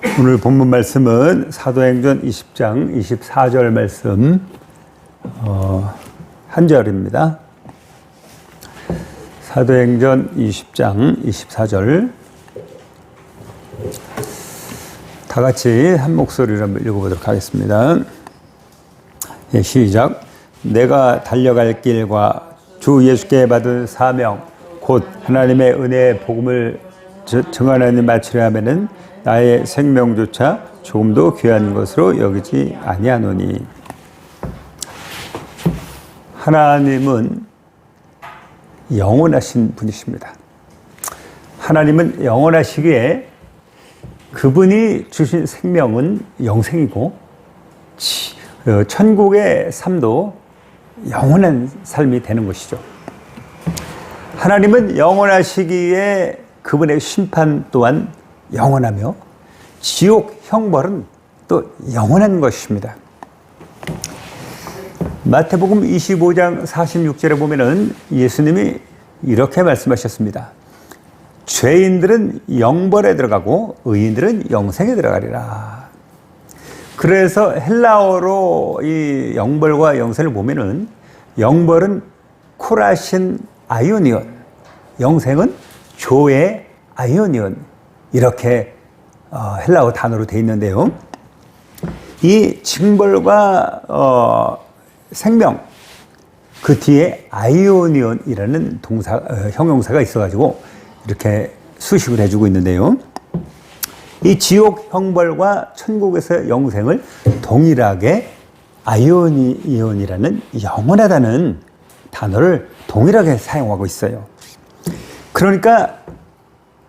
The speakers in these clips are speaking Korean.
오늘 본문 말씀은 사도행전 20장 24절 말씀 한 절입니다. 사도행전 20장 24절 다 같이 한 목소리로 한번 읽어보도록 하겠습니다. 예, 시작. 내가 달려갈 길과 주 예수께 받은 사명 곧 하나님의 은혜의 복음을 증언하는 마치려 하면은 나의 생명조차 조금도 귀한 것으로 여기지 아니하노니. 하나님은 영원하신 분이십니다. 하나님은 영원하시기에 그분이 주신 생명은 영생이고 천국의 삶도 영원한 삶이 되는 것이죠. 하나님은 영원하시기에 그분의 심판 또한 영원하며 지옥 형벌은 또 영원한 것입니다. 마태복음 25장 46절에 보면은 예수님이 이렇게 말씀하셨습니다. 죄인들은 영벌에 들어가고 의인들은 영생에 들어가리라. 그래서 헬라어로 이 영벌과 영생을 보면은 영벌은 코라신 아이오니온, 영생은 조의 아이오니온, 이렇게 헬라어 단어로 되어 있는데요. 이 징벌과 생명, 그 뒤에 아이오니온이라는 형용사가 있어가지고 이렇게 수식을 해주고 있는데요. 이 지옥 형벌과 천국에서 영생을 동일하게 아이오니온이라는 영원하다는 단어를 동일하게 사용하고 있어요. 그러니까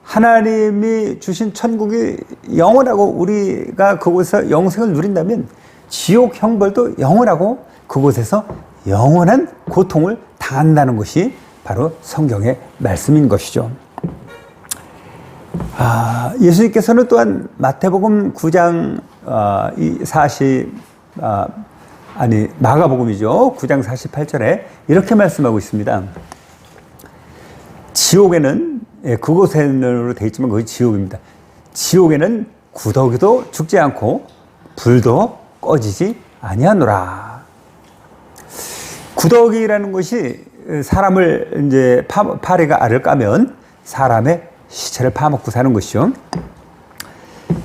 하나님이 주신 천국이 영원하고 우리가 그곳에서 영생을 누린다면 지옥 형벌도 영원하고 그곳에서 영원한 고통을 당한다는 것이 바로 성경의 말씀인 것이죠. 예수님께서는 또한 마태복음 9장 마가복음이죠. 9장 48절에 이렇게 말씀하고 있습니다. 지옥에는 그곳에는 되어 있지만 그것이 지옥입니다. 지옥에는 구더기도 죽지 않고 불도 꺼지지 아니하노라. 구더기라는 것이 사람을 이제 파리가 알을 까면 사람의 시체를 파먹고 사는 것이죠.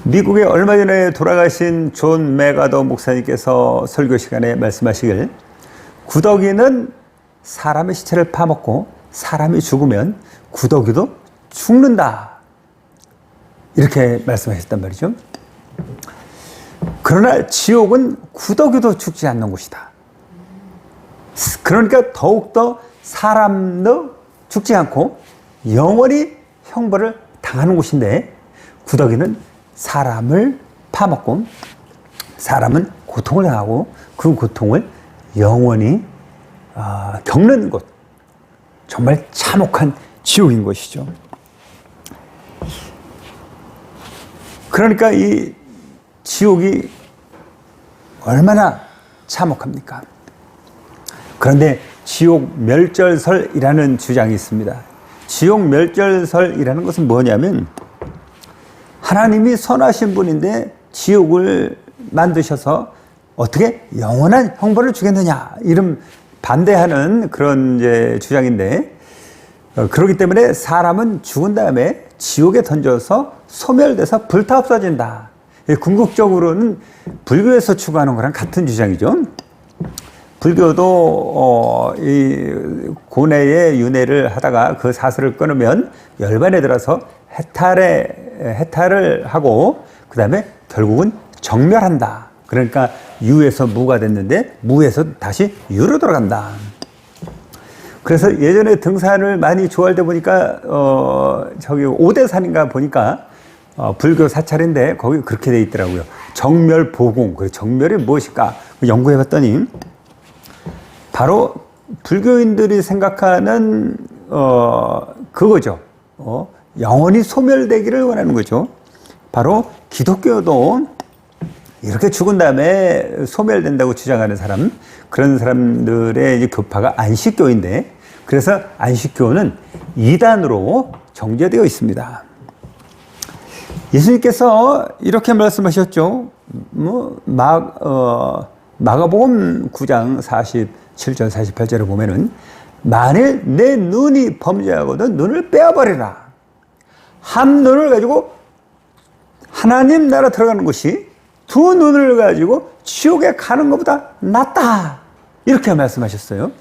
미국에 얼마 전에 돌아가신 존 메가더 목사님께서 설교 시간에 말씀하시길 구더기는 사람의 시체를 파먹고 사람이 죽으면 구더기도 죽는다, 이렇게 말씀하셨단 말이죠. 그러나 지옥은 구더기도 죽지 않는 곳이다. 그러니까 더욱더 사람도 죽지 않고 영원히 형벌을 당하는 곳인데 구더기는 사람을 파먹고 사람은 고통을 당하고 그 고통을 영원히 겪는 곳, 정말 참혹한 지옥인 것이죠. 그러니까 이 지옥이 얼마나 참혹합니까? 그런데 지옥 멸절설이라는 주장이 있습니다. 지옥 멸절설이라는 것은 뭐냐면 하나님이 선하신 분인데 지옥을 만드셔서 어떻게 영원한 형벌을 주겠느냐, 이런 반대하는 그런 이제 주장인데, 그렇기 때문에 사람은 죽은 다음에 지옥에 던져서 소멸돼서 불타 없어진다. 궁극적으로는 불교에서 추구하는 거랑 같은 주장이죠. 불교도 이 고뇌의 윤회를 하다가 그 사슬을 끊으면 열반에 들어서 해탈을 하고 그 다음에 결국은 정멸한다. 그러니까 유에서 무가 됐는데 무에서 다시 유로 돌아간다. 그래서 예전에 등산을 많이 좋아할 때 보니까 저기 오대산인가 보니까 불교 사찰인데 거기 그렇게 돼 있더라고요. 정멸보공. 그래서 정멸이 무엇일까 연구해 봤더니 바로 불교인들이 생각하는 그거죠. 영원히 소멸되기를 원하는 거죠. 바로 기독교도 이렇게 죽은 다음에 소멸된다고 주장하는 사람, 그런 사람들의 이제 교파가 안식교인데, 그래서 안식교는 이단으로 정제되어 있습니다. 예수님께서 이렇게 말씀하셨죠. 마가복음 9장 47절 48절을 보면은 만일 내 눈이 범죄하거든 눈을 빼어버리라. 한 눈을 가지고 하나님 나라 들어가는 것이 두 눈을 가지고 지옥에 가는 것보다 낫다. 이렇게 말씀하셨어요.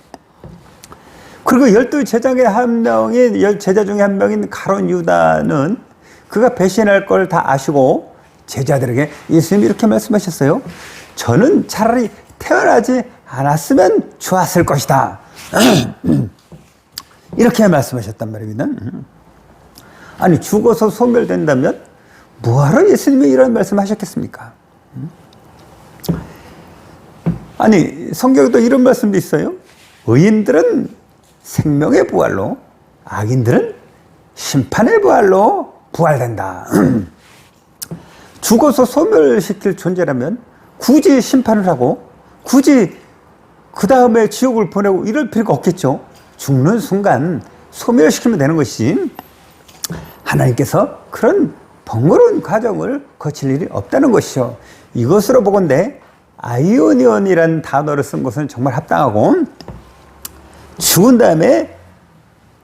그리고 12제자 중에 한 명인 가룟 유다는 그가 배신할 걸 다 아시고 제자들에게 예수님이 이렇게 말씀하셨어요. 저는 차라리 태어나지 않았으면 좋았을 것이다. 이렇게 말씀하셨단 말입니다. 아니, 죽어서 소멸된다면 뭐하러 예수님이 이런 말씀하셨겠습니까? 아니, 성경에도 이런 말씀도 있어요. 의인들은 생명의 부활로, 악인들은 심판의 부활로 부활된다. 죽어서 소멸시킬 존재라면 굳이 심판을 하고 굳이 그 다음에 지옥을 보내고 이럴 필요가 없겠죠. 죽는 순간 소멸시키면 되는 것이, 하나님께서 그런 번거로운 과정을 거칠 일이 없다는 것이죠. 이것으로 보건대 아이오니언이라는 단어를 쓴 것은 정말 합당하고, 죽은 다음에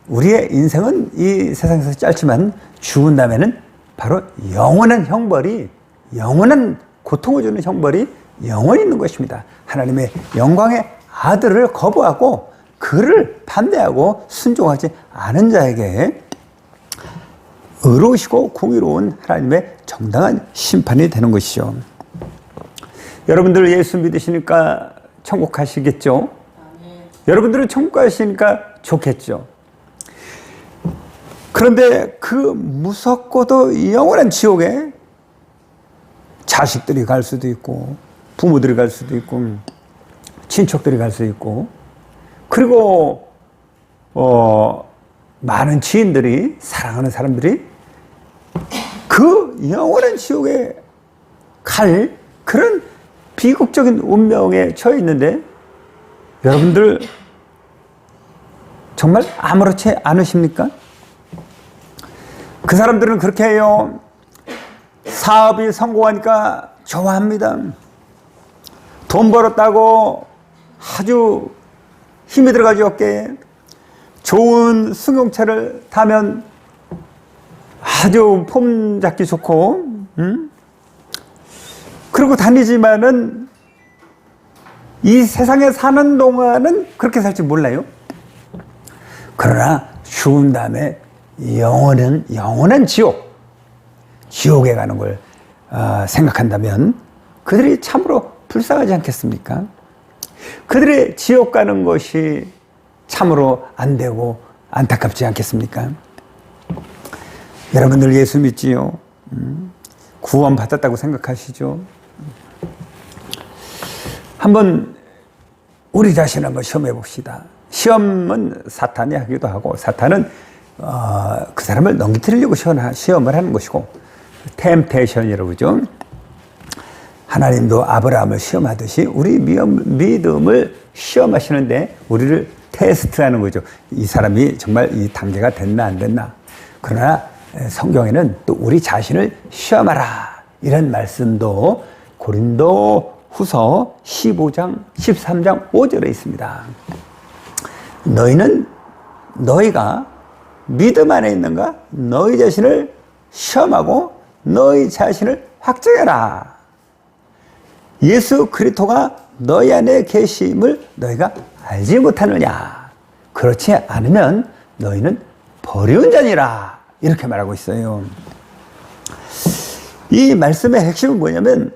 우리의 인생은 이 세상에서 짧지만 죽은 다음에는 바로 영원한 형벌이, 영원한 고통을 주는 형벌이 영원히 있는 것입니다. 하나님의 영광의 아들을 거부하고 그를 반대하고 순종하지 않은 자에게 의로우시고 공의로운 하나님의 정당한 심판이 되는 것이죠. 여러분들 예수 믿으시니까 천국 가시겠죠? 여러분들은 천국 가시니까 좋겠죠. 그런데 그 무섭고도 영원한 지옥에 자식들이 갈 수도 있고, 부모들이 갈 수도 있고, 친척들이 갈 수도 있고, 그리고 많은 지인들이, 사랑하는 사람들이 그 영원한 지옥에 갈 그런 비극적인 운명에 처해 있는데, 여러분들 정말 아무렇지 않으십니까? 그 사람들은 그렇게 해요. 사업이 성공하니까 좋아합니다. 돈 벌었다고 아주 힘이 들어가죠, 어깨에. 좋은 승용차를 타면 아주 폼 잡기 좋고, 그러고 다니지만은 이 세상에 사는 동안은 그렇게 살지 몰라요. 그러나 죽은 다음에 영원한 지옥에 가는 걸 생각한다면 그들이 참으로 불쌍하지 않겠습니까? 그들의 지옥 가는 것이 참으로 안 되고 안타깝지 않겠습니까? 여러분들 예수 믿지요? 구원 받았다고 생각하시죠? 한번 우리 자신 한번 시험해 봅시다. 시험은 사탄이 하기도 하고, 사탄은 그 사람을 넘기뜨리려고 시험을 하는 것이고, 템테이션이라고 그러죠. 하나님도 아브라함을 시험하듯이 우리 믿음을 시험하시는데 우리를 테스트하는 거죠. 이 사람이 정말 이 단계가 됐나 안 됐나. 그러나 성경에는 또 우리 자신을 시험하라, 이런 말씀도 고린도 후서 15장 13장 5절에 있습니다. 너희가 믿음 안에 있는가? 너희 자신을 시험하고 너희 자신을 확증해라. 예수 그리스도가 너희 안에 계심을 너희가 알지 못하느냐? 그렇지 않으면 너희는 버리운 자니라. 이렇게 말하고 있어요. 이 말씀의 핵심은 뭐냐면,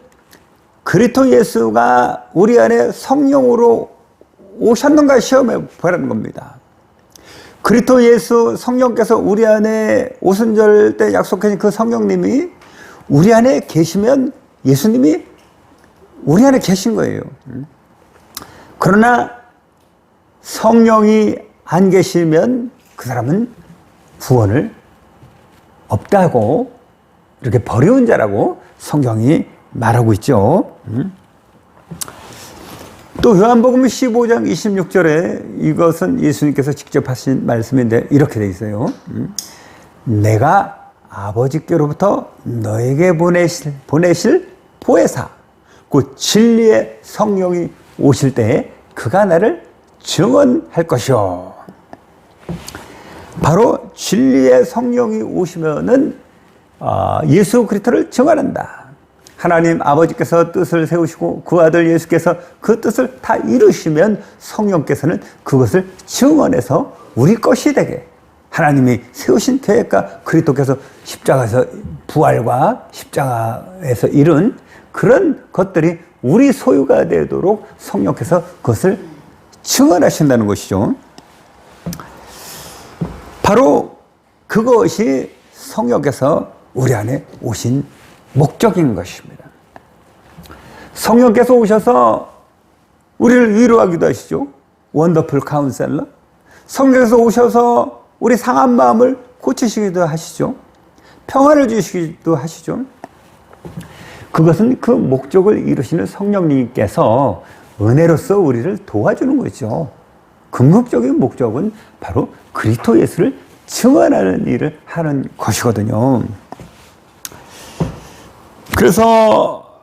그리스도 예수가 우리 안에 성령으로 오셨는가 시험해 보라는 겁니다. 그리스도 예수, 성령께서 우리 안에 오순절 때 약속하신 그 성령님이 우리 안에 계시면 예수님이 우리 안에 계신 거예요. 그러나 성령이 안 계시면 그 사람은 구원을 없다고, 이렇게 버려운 자라고 성경이 말하고 있죠. 또 요한복음 15장 26절에 이것은 예수님께서 직접 하신 말씀인데 이렇게 돼 있어요. 내가 아버지께로부터 너에게 보내실 보혜사 곧 진리의 성령이 오실 때에 그가 나를 증언할 것이요. 바로 진리의 성령이 오시면은 예수 그리스도를 증언한다. 하나님 아버지께서 뜻을 세우시고 그 아들 예수께서 그 뜻을 다 이루시면 성령께서는 그것을 증언해서 우리 것이 되게 하나님이 세우신 계획과 그리스도께서 십자가에서 부활과 십자가에서 이룬 그런 것들이 우리 소유가 되도록 성령께서 그것을 증언하신다는 것이죠. 바로 그것이 성령께서 우리 안에 오신 목적인 것입니다. 성령께서 오셔서 우리를 위로하기도 하시죠. 원더풀 카운셀러. 성령께서 오셔서 우리 상한 마음을 고치시기도 하시죠. 평안을 주시기도 하시죠. 그것은 그 목적을 이루시는 성령님께서 은혜로서 우리를 도와주는 거죠. 궁극적인 목적은 바로 그리스도 예수를 증언하는 일을 하는 것이거든요. 그래서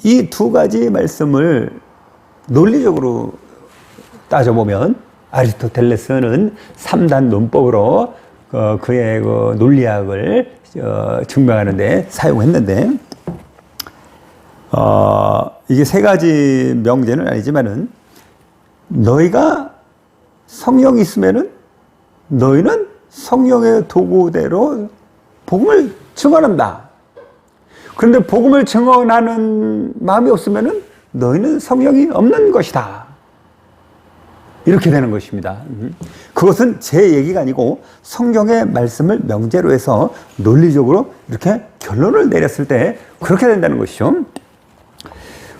이 두 가지 말씀을 논리적으로 따져보면 아리스토텔레스는 3단 논법으로 그의 그 논리학을 증명하는 데 사용했는데 이게 세 가지 명제는 아니지만은 너희가 성령이 있으면은 너희는 성령의 도구대로 복음을 증언한다. 그런데 복음을 증언하는 마음이 없으면은 너희는 성령이 없는 것이다. 이렇게 되는 것입니다. 그것은 제 얘기가 아니고 성경의 말씀을 명제로 해서 논리적으로 이렇게 결론을 내렸을 때 그렇게 된다는 것이죠.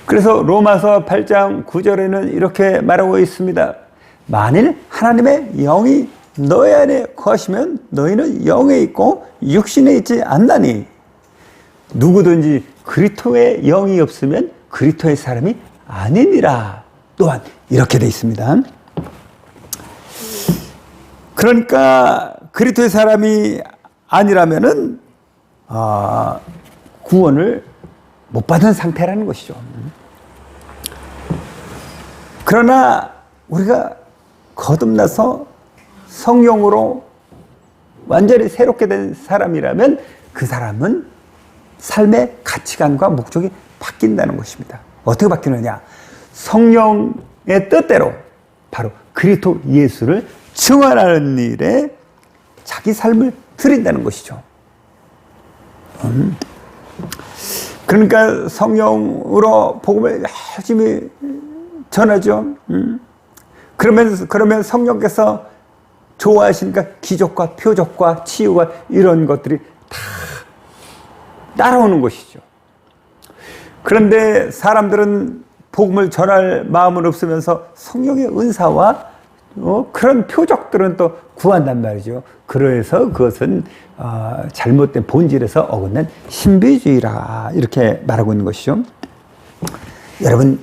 그래서 로마서 8장 9절에는 이렇게 말하고 있습니다. 만일 하나님의 영이 너희 안에 거하시면 너희는 영에 있고 육신에 있지 않나니 누구든지 그리스도의 영이 없으면 그리스도의 사람이 아니니라. 또한 이렇게 되어 있습니다. 그러니까 그리스도의 사람이 아니라면은 구원을 못 받은 상태라는 것이죠. 그러나 우리가 거듭나서 성령으로 완전히 새롭게 된 사람이라면 그 사람은 삶의 가치관과 목적이 바뀐다는 것입니다. 어떻게 바뀌느냐? 성령의 뜻대로 바로 그리스도 예수를 증언하는 일에 자기 삶을 드린다는 것이죠. 그러니까 성령으로 복음을 열심히 전하죠. 그러면 성령께서 좋아하시니까 기적과 표적과 치유가 이런 것들이 다 따라오는 것이죠. 그런데 사람들은 복음을 전할 마음은 없으면서 성령의 은사와 그런 표적들은 또 구한단 말이죠. 그래서 그것은 잘못된 본질에서 어긋난 신비주의라 이렇게 말하고 있는 것이죠. 여러분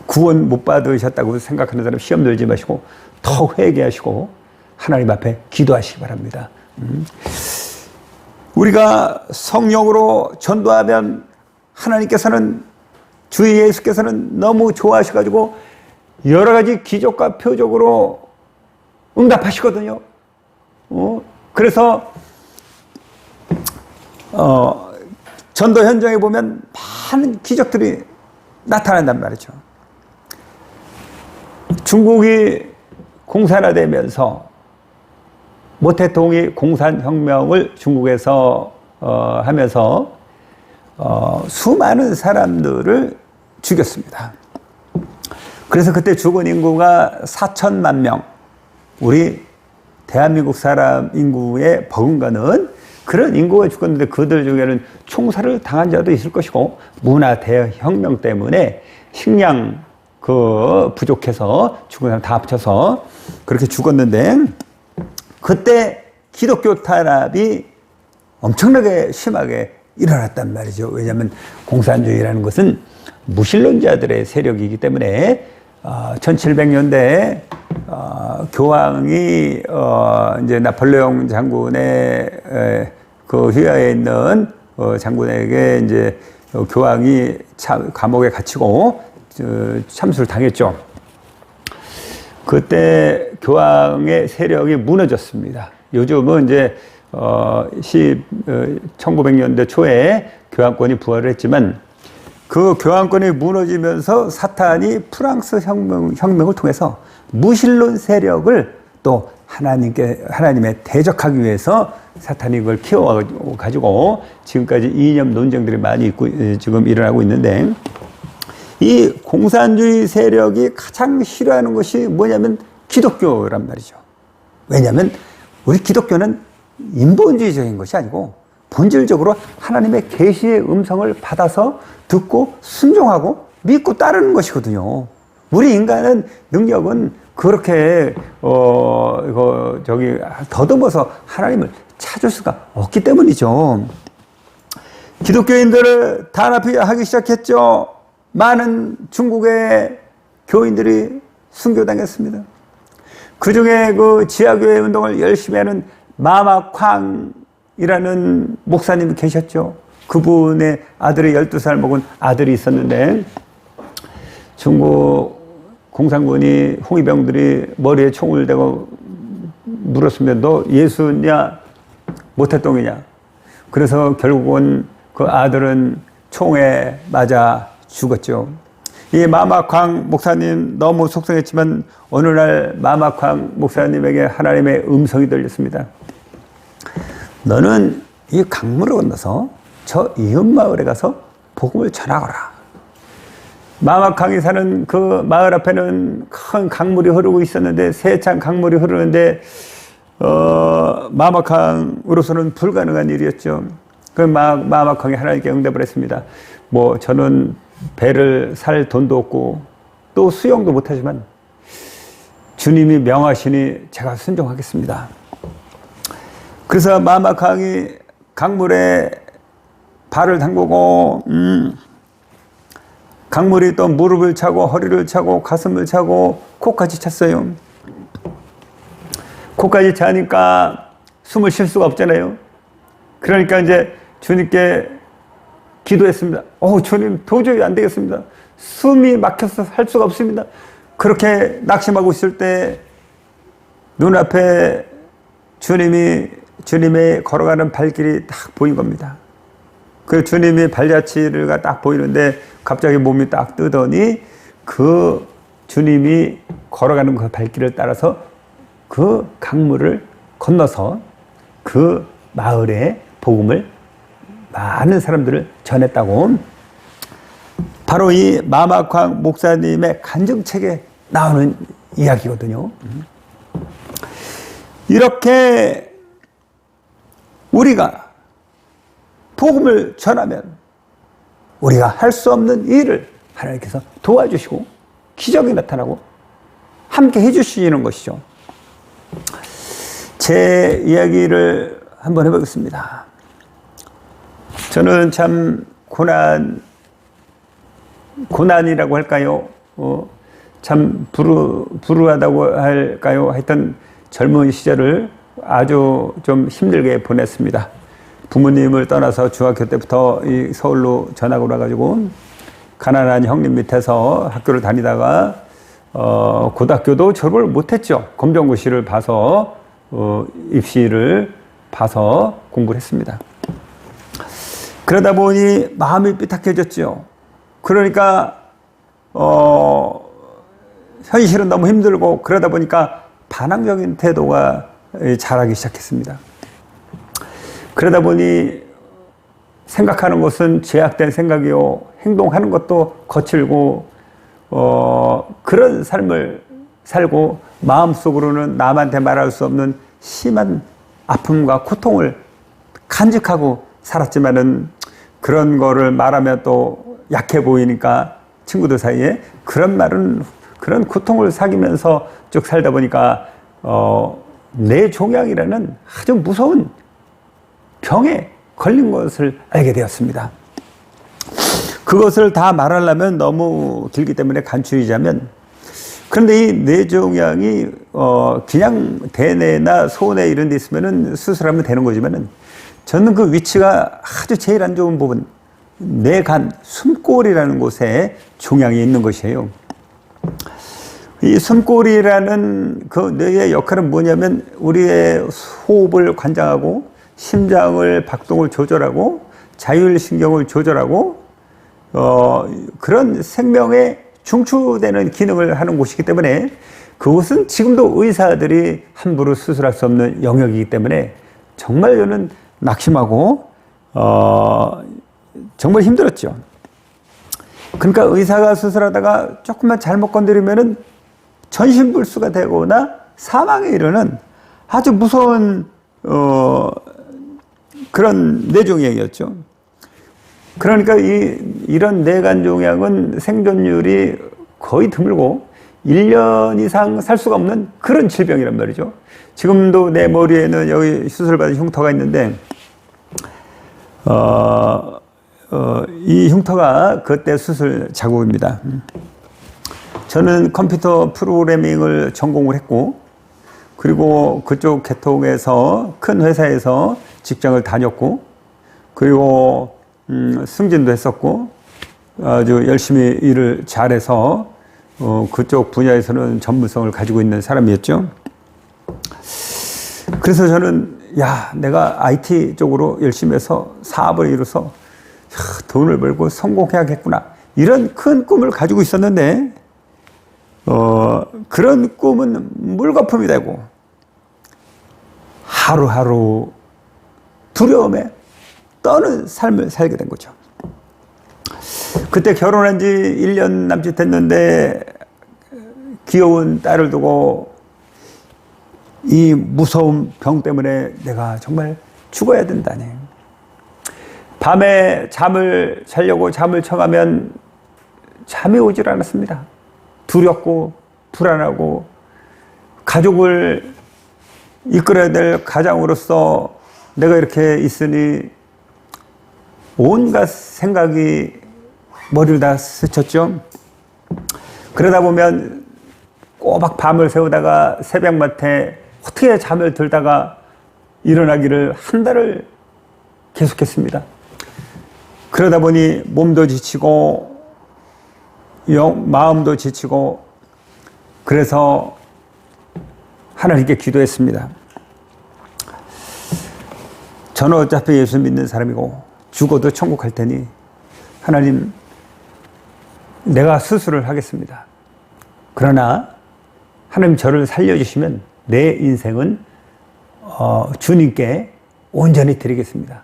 구원 못 받으셨다고 생각하는 사람 시험 들지 마시고 더 회개하시고 하나님 앞에 기도하시기 바랍니다. 우리가 성령으로 전도하면 하나님께서는 주 예수께서는 너무 좋아하셔가지고 여러 가지 기적과 표적으로 응답하시거든요. 그래서 전도 현장에 보면 많은 기적들이 나타난단 말이죠. 중국이 공산화되면서 모태통이 공산혁명을 중국에서 하면서 수많은 사람들을 죽였습니다. 그래서 그때 죽은 인구가 4천만 명, 우리 대한민국 사람 인구에 버금가는 그런 인구가 죽었는데 그들 중에는 총살을 당한 자도 있을 것이고 문화 대혁명 때문에 식량 부족해서 죽은 사람 다 합쳐서 그렇게 죽었는데 그때 기독교 탄압이 엄청나게 심하게 일어났단 말이죠. 왜냐하면 공산주의라는 것은 무신론자들의 세력이기 때문에 1700년대에 교황이 이제 나폴레옹 장군의 그 휘하에 있는 장군에게 이제 교황이 감옥에 gat히고 참수를 당했죠. 그때 교황의 세력이 무너졌습니다. 요즘은 이제 1900년대 초에 교황권이 부활을 했지만 그 교황권이 무너지면서 사탄이 프랑스 혁명을 통해서 무신론 세력을 또 하나님에 대적하기 위해서 사탄이 그걸 키워가지고 지금까지 이념 논쟁들이 많이 지금 일어나고 있는데, 이 공산주의 세력이 가장 싫어하는 것이 뭐냐면 기독교란 말이죠. 왜냐하면 우리 기독교는 인본주의적인 것이 아니고 본질적으로 하나님의 계시의 음성을 받아서 듣고 순종하고 믿고 따르는 것이거든요. 우리 인간은 능력은 그렇게 더듬어서 하나님을 찾을 수가 없기 때문이죠. 기독교인들을 단합하기 시작했죠. 많은 중국의 교인들이 순교당했습니다. 그 중에 그 지하교회 운동을 열심히 하는 마마쾅이라는 목사님이 계셨죠. 그분의 아들이 12살 먹은 아들이 있었는데, 중국 공산군이 홍위병들이 머리에 총을 대고 물었으면 너 예수냐 모태똥이냐. 그래서 결국은 그 아들은 총에 맞아 죽었죠. 이 마마쾅 목사님 너무 속상했지만 어느 날 마마쾅 목사님에게 하나님의 음성이 들렸습니다. 너는 이 강물을 건너서 저 이웃마을에 가서 복음을 전하거라. 마마캉이 사는 그 마을 앞에는 큰 강물이 흐르고 있었는데, 세찬 강물이 흐르는데 마마캉으로서는 불가능한 일이었죠. 그 마마캉이 하나님께 응답을 했습니다. 뭐 저는 배를 살 돈도 없고 또 수영도 못하지만 주님이 명하시니 제가 순종하겠습니다. 그래서 마마캉이 강물에 발을 담그고 강물이 또 무릎을 차고 허리를 차고 가슴을 차고 코까지 찼어요. 코까지 차니까 숨을 쉴 수가 없잖아요. 그러니까 이제 주님께 기도했습니다. 주님 도저히 안 되겠습니다. 숨이 막혀서 할 수가 없습니다. 그렇게 낙심하고 있을 때 눈앞에 주님의 걸어가는 발길이 딱 보인 겁니다. 그 주님이 발자취가 딱 보이는데 갑자기 몸이 딱 뜨더니 그 주님이 걸어가는 그 발길을 따라서 그 강물을 건너서 그 마을에 복음을 많은 사람들을 전했다고. 바로 이 마마쾅 목사님의 간증책에 나오는 이야기거든요. 이렇게 우리가 복음을 전하면 우리가 할 수 없는 일을 하나님께서 도와주시고 기적이 나타나고 함께 해주시는 것이죠. 제 이야기를 한번 해보겠습니다. 저는 참 고난이라고 할까요? 참 불우하다고 할까요? 하여튼 젊은 시절을 아주 좀 힘들게 보냈습니다. 부모님을 떠나서 중학교 때부터 이 서울로 전학을 와가지고 가난한 형님 밑에서 학교를 다니다가 고등학교도 졸업을 못했죠. 검정고시를 봐서 입시를 봐서 공부를 했습니다. 그러다 보니 마음이 삐딱해졌죠. 그러니까 현실은 너무 힘들고 그러다 보니까 반항적인 태도가 자라기 시작했습니다. 그러다 보니 생각하는 것은 죄악된 생각이요, 행동하는 것도 거칠고 그런 삶을 살고 마음속으로는 남한테 말할 수 없는 심한 아픔과 고통을 간직하고 살았지만은 그런 거를 말하면 또 약해 보이니까 친구들 사이에 그런 고통을 사귀면서 쭉 살다 보니까 내 종양이라는 아주 무서운 병에 걸린 것을 알게 되었습니다. 그것을 다 말하려면 너무 길기 때문에 간추리자면 그런데 이 뇌종양이 그냥 대뇌나 소뇌 이런 데 있으면은 수술하면 되는 거지만은 저는 그 위치가 아주 제일 안 좋은 부분, 뇌간 숨골이라는 곳에 종양이 있는 것이에요. 이 숨골이라는 그 뇌의 역할은 뭐냐면 우리의 호흡을 관장하고 심장을 박동을 조절하고 자율신경을 조절하고 그런 생명에 중추되는 기능을 하는 곳이기 때문에 그곳은 지금도 의사들이 함부로 수술할 수 없는 영역이기 때문에 정말 저는 낙심하고 정말 힘들었죠. 그러니까 의사가 수술하다가 조금만 잘못 건드리면은 전신불수가 되거나 사망에 이르는 아주 무서운 그런 뇌종양이었죠. 그러니까 이런 뇌간종양은 생존율이 거의 드물고 1년 이상 살 수가 없는 그런 질병이란 말이죠. 지금도 내 머리에는 여기 수술받은 흉터가 있는데 이 흉터가 그때 수술 자국입니다. 저는 컴퓨터 프로그래밍을 전공을 했고 그리고 그쪽 계통에서 큰 회사에서 직장을 다녔고 그리고 승진도 했었고 아주 열심히 일을 잘해서 그쪽 분야에서는 전문성을 가지고 있는 사람이었죠. 그래서 저는 내가 IT 쪽으로 열심히 해서 사업을 이뤄서 돈을 벌고 성공해야겠구나 이런 큰 꿈을 가지고 있었는데 그런 꿈은 물거품이 되고 하루하루 두려움에 떠는 삶을 살게 된 거죠. 그때 결혼한 지 1년 남짓 됐는데 귀여운 딸을 두고 이 무서운 병 때문에 내가 정말 죽어야 된다니. 밤에 잠을 자려고 잠을 청하면 잠이 오질 않았습니다. 두렵고 불안하고 가족을 이끌어야 될 가장으로서 내가 이렇게 있으니 온갖 생각이 머리를 다 스쳤죠. 그러다 보면 꼬박 밤을 새우다가 새벽마태 어떻게 잠을 들다가 일어나기를 한 달을 계속했습니다. 그러다 보니 몸도 지치고 마음도 지치고 그래서 하나님께 기도했습니다. 저는 어차피 예수 믿는 사람이고 죽어도 천국 갈 테니 하나님 내가 수술을 하겠습니다. 그러나 하나님 저를 살려주시면 내 인생은 주님께 온전히 드리겠습니다.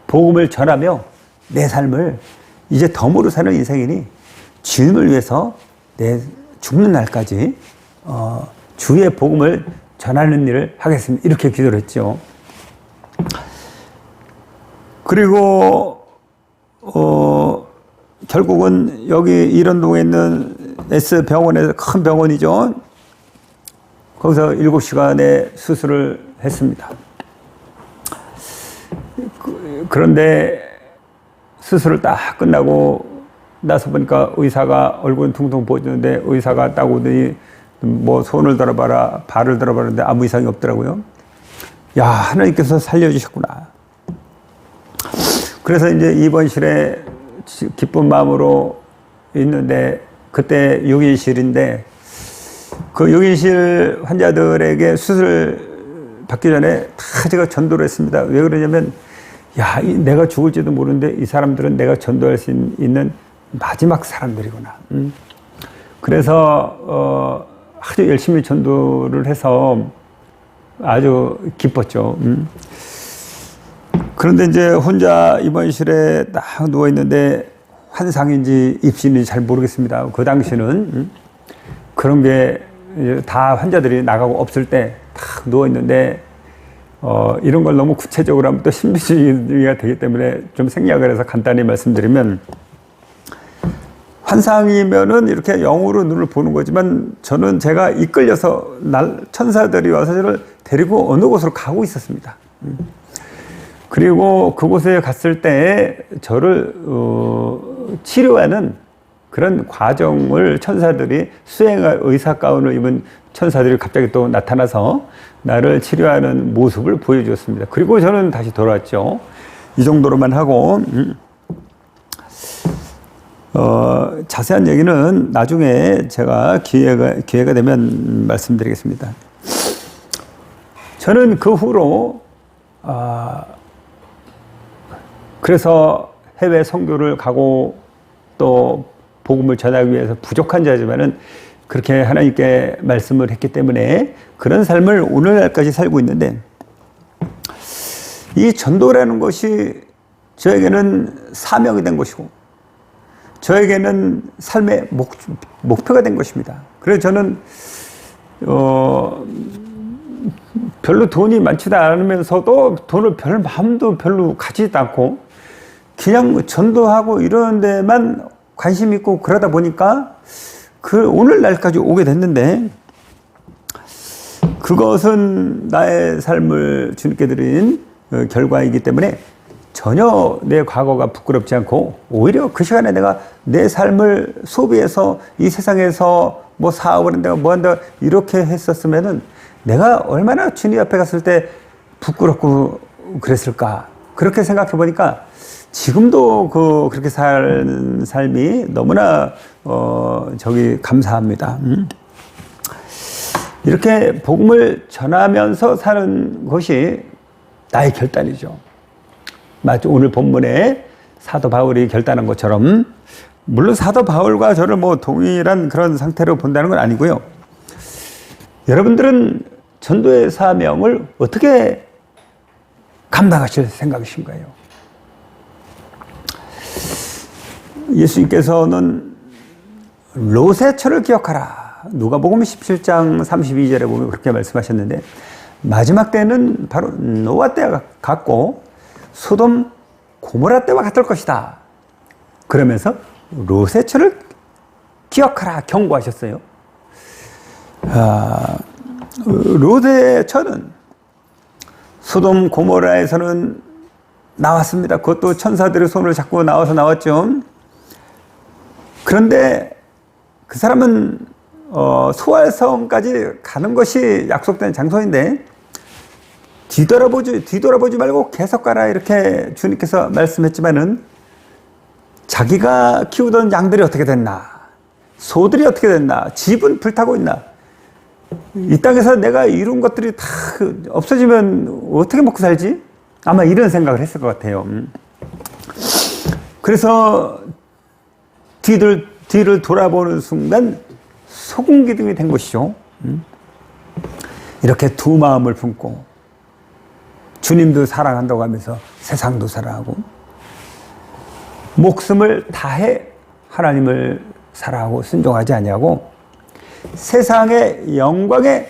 복음을 전하며 내 삶을 이제 덤으로 사는 인생이니 주님을 위해서 내 죽는 날까지 주의 복음을 전하는 일을 하겠습니다. 이렇게 기도를 했죠. 그리고 결국은 여기 일원동에 있는 S병원에서 큰 병원이죠. 거기서 7시간의 수술을 했습니다. 그런데 수술을 딱 끝나고 나서 보니까 의사가 얼굴은 퉁퉁 부어지는데 의사가 딱 오더니 뭐 손을 들어봐라 발을 들어봐라는데 아무 이상이 없더라고요. 야, 하나님께서 살려주셨구나. 그래서 이제 입원실에 기쁜 마음으로 있는데 그때 6인실인데 그 6인실 환자들에게 수술 받기 전에 다 제가 전도를 했습니다. 왜 그러냐면 내가 죽을지도 모르는데 이 사람들은 내가 전도할 수 있는 마지막 사람들이구나. 그래서 아주 열심히 전도를 해서 아주 기뻤죠. 그런데 이제 혼자 입원실에 딱 누워있는데 환상인지 입신인지 잘 모르겠습니다. 그 당시는 그런 게 다 환자들이 나가고 없을 때 딱 누워있는데 이런 걸 너무 구체적으로 하면 또 신비주의가 되기 때문에 좀 생략을 해서 간단히 말씀드리면 환상이면은 이렇게 영으로 눈을 보는 거지만 저는 제가 이끌려서 천사들이 와서 저를 데리고 어느 곳으로 가고 있었습니다. 그리고 그곳에 갔을 때 저를 치료하는 그런 과정을 천사들이 수행할 의사 가운을 입은 천사들이 갑자기 또 나타나서 나를 치료하는 모습을 보여주었습니다. 그리고 저는 다시 돌아왔죠. 이 정도로만 하고 자세한 얘기는 나중에 제가 기회가 되면 말씀드리겠습니다. 저는 그 후로 그래서 해외 선교를 가고 또 복음을 전하기 위해서 부족한 자지만은 그렇게 하나님께 말씀을 했기 때문에 그런 삶을 오늘날까지 살고 있는데, 이 전도라는 것이 저에게는 사명이 된 것이고 저에게는 삶의 목표가 된 것입니다. 그래서 저는 별로 돈이 많지도 않으면서도 돈을 별 마음도 별로 가지도 않고 그냥 전도하고 이런 데만 관심 있고 그러다 보니까 오늘날까지 오게 됐는데, 그것은 나의 삶을 주님께 드린 결과이기 때문에 전혀 내 과거가 부끄럽지 않고, 오히려 그 시간에 내가 내 삶을 소비해서 이 세상에서 뭐 사업을 한다 뭐 한다 이렇게 했었으면은 내가 얼마나 주님 앞에 갔을 때 부끄럽고 그랬을까, 그렇게 생각해 보니까 지금도 그렇게 사는 삶이 너무나 감사합니다. 이렇게 복음을 전하면서 사는 것이 나의 결단이죠. 마치 오늘 본문에 사도 바울이 결단한 것처럼, 물론 사도 바울과 저를 뭐 동일한 그런 상태로 본다는 건 아니고요. 여러분들은 전도의 사명을 어떻게 감당하실 생각이신가요? 예수님께서는 롯의 처를 기억하라, 누가복음 17장 32절에 보면 그렇게 말씀하셨는데, 마지막 때는 바로 노아 때와 같고 소돔 고모라 때와 같을 것이다. 그러면서 롯의 처를 기억하라 경고하셨어요. 롯의 처는 소돔 고모라에서는 나왔습니다. 그것도 천사들의 손을 잡고 나왔죠. 그런데 그 사람은 소알성까지 가는 것이 약속된 장소인데 뒤돌아보지 말고 계속 가라, 이렇게 주님께서 말씀했지만은 자기가 키우던 양들이 어떻게 됐나, 소들이 어떻게 됐나, 집은 불타고 있나, 이 땅에서 내가 이룬 것들이 다 없어지면 어떻게 먹고 살지? 아마 이런 생각을 했을 것 같아요. 그래서 뒤를 돌아보는 순간 소금기둥이 된 것이죠. 이렇게 두 마음을 품고 주님도 사랑한다고 하면서 세상도 사랑하고 목숨을 다해 하나님을 사랑하고 순종하지 아니하고 세상의 영광에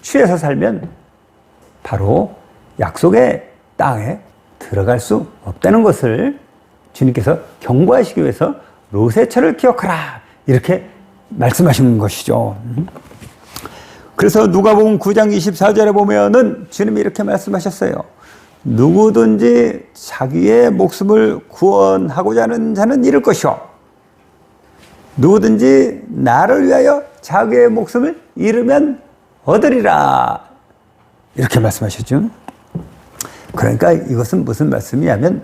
취해서 살면 바로 약속의 땅에 들어갈 수 없다는 것을 주님께서 경고하시기 위해서 롯의 처를 기억하라, 이렇게 말씀하신 것이죠. 그래서 누가복음 9장 24절에 보면은 주님이 이렇게 말씀하셨어요. 누구든지 자기의 목숨을 구원하고자 하는 자는 잃을 것이요, 누구든지 나를 위하여 자기의 목숨을 잃으면 얻으리라, 이렇게 말씀하셨죠. 그러니까 이것은 무슨 말씀이냐면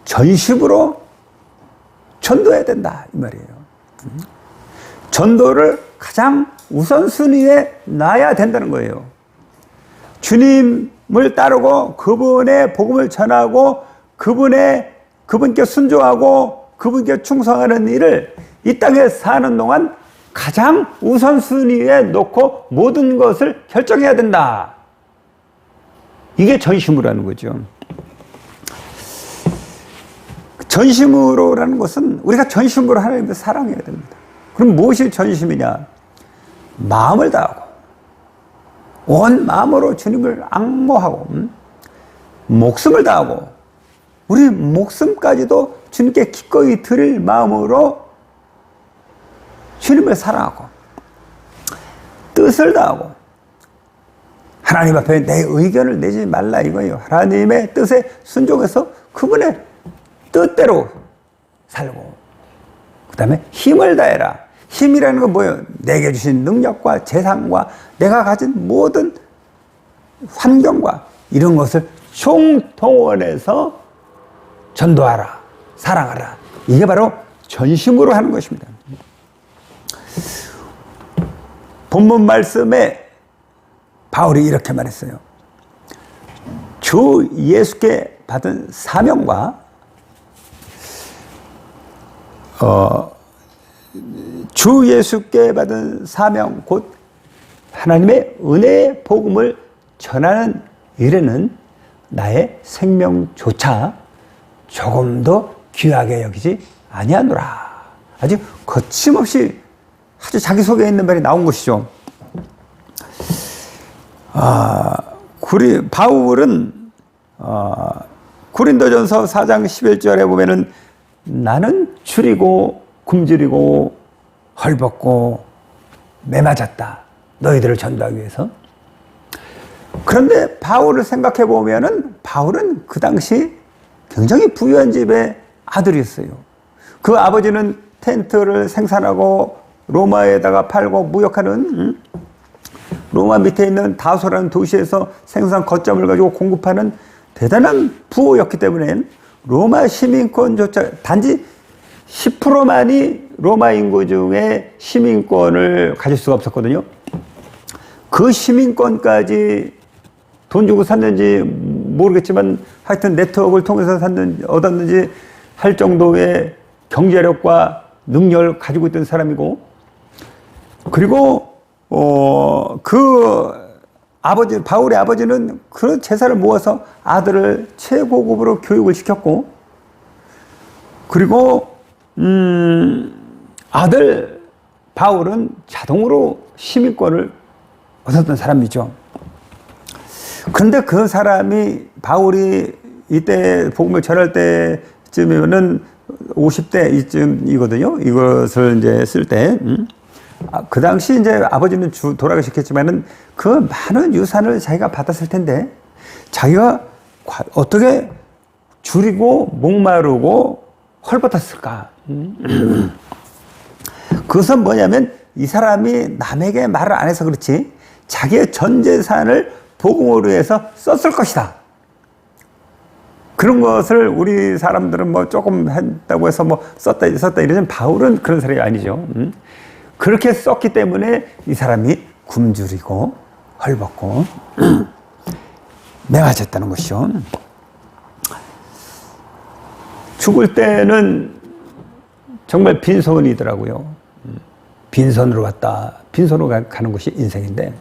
전심으로 전도해야 된다, 이 말이에요. 전도를 가장 우선순위에 놔야 된다는 거예요. 주님을 따르고 그분의 복음을 전하고 그분께 순종하고 그분께 충성하는 일을 이 땅에 사는 동안 가장 우선순위에 놓고 모든 것을 결정해야 된다. 이게 전심으로 하는 거죠. 전심으로라는 것은 우리가 전심으로 하나님을 사랑해야 됩니다. 그럼 무엇이 전심이냐? 마음을 다하고 온 마음으로 주님을 앙모하고 목숨을 다하고 우리 목숨까지도 주님께 기꺼이 드릴 마음으로 주님을 사랑하고 뜻을 다하고 하나님 앞에 내 의견을 내지 말라, 이거예요. 하나님의 뜻에 순종해서 그분의 뜻대로 살고 그 다음에 힘을 다해라. 힘이라는 건 뭐예요? 내게 주신 능력과 재산과 내가 가진 모든 환경과 이런 것을 총동원해서 전도하라. 사랑하라. 이게 바로 전심으로 하는 것입니다. 본문 말씀에 바울이 이렇게 말했어요. 주 예수께 받은 사명과 주 예수께 받은 사명 곧 하나님의 은혜의 복음을 전하는 일에는 나의 생명조차 조금도 귀하게 여기지 아니하노라. 아주 거침없이 아주 자기소개에 있는 말이 나온 것이죠. 바울은 고린도전서 4장 11절에 보면은 나는 줄이고 굶주리고 헐벗고 매맞았다. 너희들을 전도하기 위해서. 그런데 바울을 생각해 보면은 바울은 그 당시 굉장히 부유한 집의 아들이었어요. 그 아버지는 텐트를 생산하고 로마에다가 팔고 무역하는 로마 밑에 있는 다소라는 도시에서 생산 거점을 가지고 공급하는 대단한 부호였기 때문에 로마 시민권조차 단지 10%만이 로마 인구 중에 시민권을 가질 수가 없었거든요. 그 시민권까지 돈 주고 샀는지 모르겠지만 하여튼 네트워크를 통해서 얻었는지 할 정도의 경제력과 능력을 가지고 있던 사람이고, 그리고 바울의 아버지는 그런 재산을 모아서 아들을 최고급으로 교육을 시켰고, 그리고 아들 바울은 자동으로 시민권을 얻었던 사람이죠. 그런데 그 사람이 바울이 이때 복음을 전할 때쯤이면은 50대 이쯤이거든요. 이것을 이제 쓸 때. 그 당시 이제 아버지는 돌아가셨겠지만은 그 많은 유산을 자기가 받았을 텐데 자기가 어떻게 줄이고 목마르고 헐벗었을까? 그것은 뭐냐면 이 사람이 남에게 말을 안 해서 그렇지 자기의 전 재산을 복음으로 해서 썼을 것이다. 그런 것을 우리 사람들은 뭐 조금 했다고 해서 뭐 썼다 이러지만 바울은 그런 사람이 아니죠. 그렇게 썼기 때문에 이 사람이 굶주리고 헐벗고 매맞았다는 것이죠. 죽을 때는 정말 빈손이더라고요. 빈손으로 갔다. 빈손으로 가는 것이 인생인데,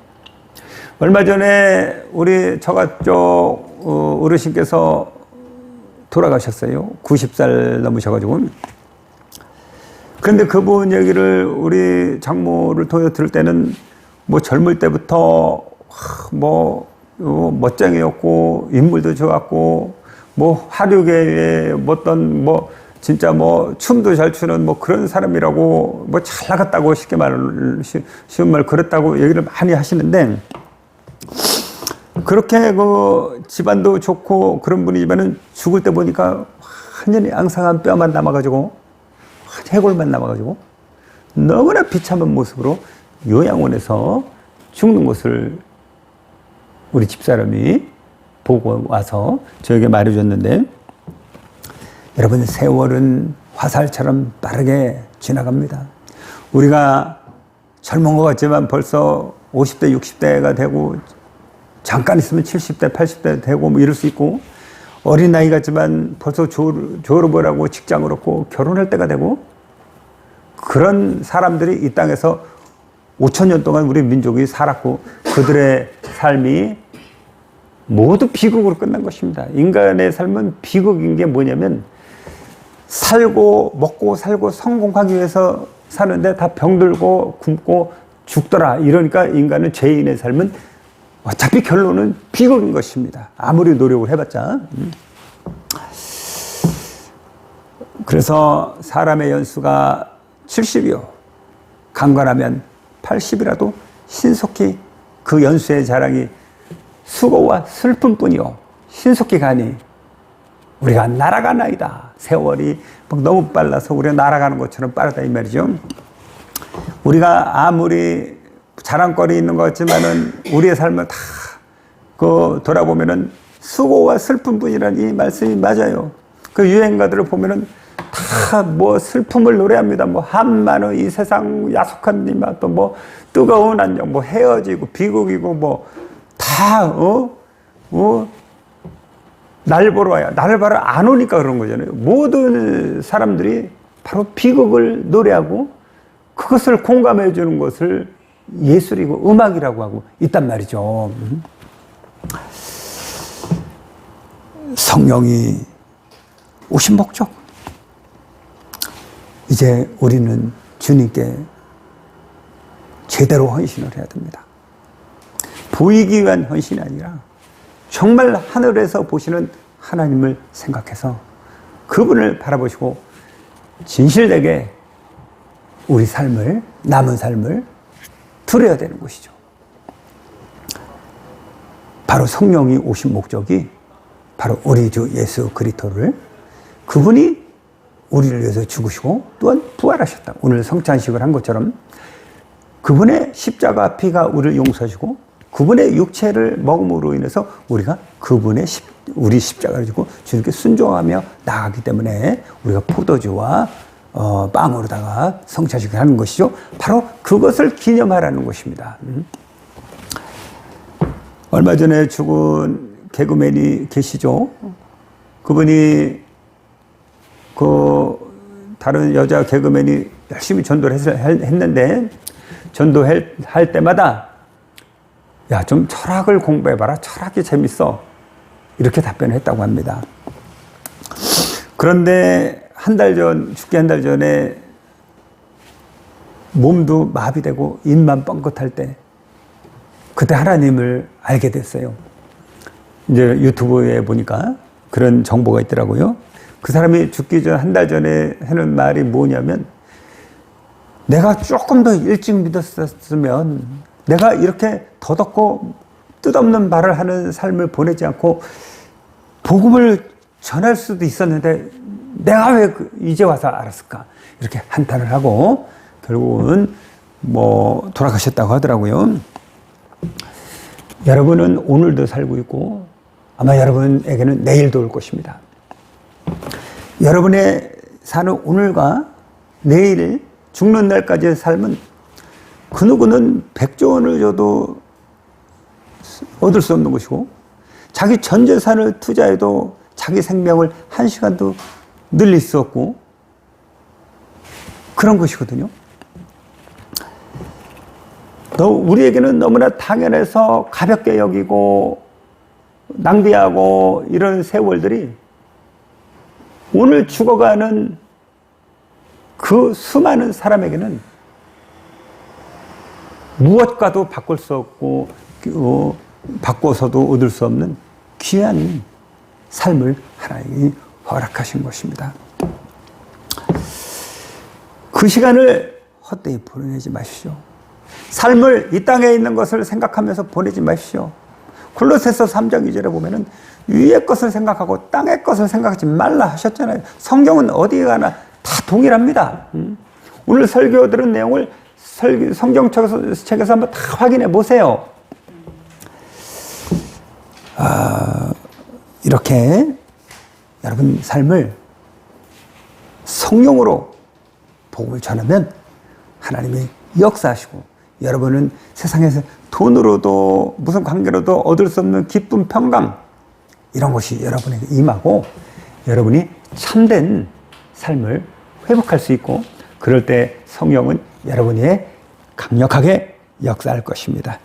얼마 전에 우리 저가 쪽 어르신께서 돌아가셨어요. 90살 넘으셔가지고. 그런데 그분 얘기를 우리 장모를 통해서 들을 때는 뭐 젊을 때부터 멋쟁이였고 인물도 좋았고 뭐 화류계에 진짜 춤도 잘 추는 그런 사람이라고 잘 나갔다고 쉬운 말 그랬다고 얘기를 많이 하시는데, 그렇게 집안도 좋고 그런 분이지만은 죽을 때 보니까 완전히 앙상한 뼈만 남아가지고 해골만 남아가지고 너무나 비참한 모습으로 요양원에서 죽는 것을 우리 집사람이 보고 와서 저에게 말해줬는데, 여러분 세월은 화살처럼 빠르게 지나갑니다. 우리가 젊은 것 같지만 벌써 50대 60대가 되고 잠깐 있으면 70대 80대 되고 이럴 수 있고, 어린 나이 같지만 벌써 졸업을 하고 직장을 얻고 결혼할 때가 되고, 그런 사람들이 이 땅에서 5,000년 동안 우리 민족이 살았고 그들의 삶이 모두 비극으로 끝난 것입니다. 인간의 삶은 비극인 게 뭐냐면 먹고 살고 성공하기 위해서 사는데 다 병들고 굶고 죽더라. 이러니까 인간은 죄인의 삶은 어차피 결론은 비극인 것입니다. 아무리 노력을 해봤자. 그래서 사람의 연수가 70이요. 강건하면 80이라도 신속히 그 연수의 자랑이 수고와 슬픔뿐이요. 신속히 가니 우리가 날아가나이다. 세월이 막 너무 빨라서 우리가 날아가는 것처럼 빠르다 이 말이죠. 우리가 아무리 자랑거리 있는 것 같지만은 우리의 삶을 다 돌아보면은 수고와 슬픔뿐이라는 이 말씀이 맞아요. 그 유행가들을 보면은 다 뭐 슬픔을 노래합니다. 뭐 한마는 이 세상 야속한 이마 또 뭐 뜨거운 안녕 뭐 헤어지고 비극이고 뭐 다 날 보러 와요. 나를 보러 안 오니까 그런 거잖아요. 모든 사람들이 바로 비극을 노래하고 그것을 공감해 주는 것을 예술이고 음악이라고 하고 있단 말이죠. 성령이 오신 목적. 이제 우리는 주님께 제대로 헌신을 해야 됩니다. 보이기 위한 헌신이 아니라 정말 하늘에서 보시는 하나님을 생각해서 그분을 바라보시고 진실되게 우리 삶을, 남은 삶을 드려야 되는 것이죠. 바로 성령이 오신 목적이 바로 우리 주 예수 그리스도를 그분이 우리를 위해서 죽으시고 또한 부활하셨다. 오늘 성찬식을 한 것처럼 그분의 십자가 피가 우리를 용서하시고 그분의 육체를 먹음으로 인해서 우리가 그분의 우리 십자가를 지고 주님께 순종하며 나가기 때문에 우리가 포도주와 빵으로다가 성찬식을 하는 것이죠. 바로 그것을 기념하라는 것입니다. 얼마 전에 죽은 개그맨이 계시죠. 그분이 다른 여자 개그맨이 열심히 전도를 했는데 전도할 때마다 야, 좀 철학을 공부해봐라. 철학이 재밌어. 이렇게 답변을 했다고 합니다. 그런데 죽기 한 달 전에 몸도 마비되고 입만 뻥긋할 때 그때 하나님을 알게 됐어요. 이제 유튜브에 보니까 그런 정보가 있더라고요. 그 사람이 죽기 전 한 달 전에 하는 말이 뭐냐면 내가 조금 더 일찍 믿었으면 내가 이렇게 더덥고 뜻없는 말을 하는 삶을 보내지 않고 복음을 전할 수도 있었는데 내가 왜 이제 와서 알았을까? 이렇게 한탄을 하고 결국은 뭐 돌아가셨다고 하더라고요. 여러분은 오늘도 살고 있고 아마 여러분에게는 내일도 올 것입니다. 여러분의 사는 오늘과 내일 죽는 날까지의 삶은 그 누구는 100조 원을 줘도 얻을 수 없는 것이고 자기 전 재산을 투자해도 자기 생명을 1시간도 늘릴 수 없고 그런 것이거든요. 우리에게는 너무나 당연해서 가볍게 여기고 낭비하고 이런 세월들이 오늘 죽어가는 그 수많은 사람에게는 무엇과도 바꿀 수 없고 바꿔서도 얻을 수 없는 귀한 삶을 하나님이 허락하신 것입니다. 그 시간을 헛되이 보내지 마십시오. 삶을 이 땅에 있는 것을 생각하면서 보내지 마십시오. 골로새서 3장 2절에 보면은 위의 것을 생각하고 땅의 것을 생각하지 말라 하셨잖아요. 성경은 어디 가나 다 동일합니다. 오늘 설교 들은 내용을 성경책에서 한번 다 확인해 보세요. 이렇게 여러분 삶을 성령으로 복음을 전하면 하나님이 역사하시고 여러분은 세상에서 돈으로도 무슨 관계로도 얻을 수 없는 기쁨, 평강 이런 것이 여러분에게 임하고 여러분이 참된 삶을 회복할 수 있고 그럴 때 성령은 여러분이 강력하게 역사할 것입니다.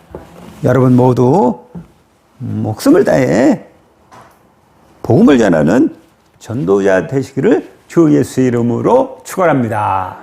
여러분 모두 목숨을 다해 복음을 전하는 전도자 되시기를 주 예수 이름으로 축원합니다.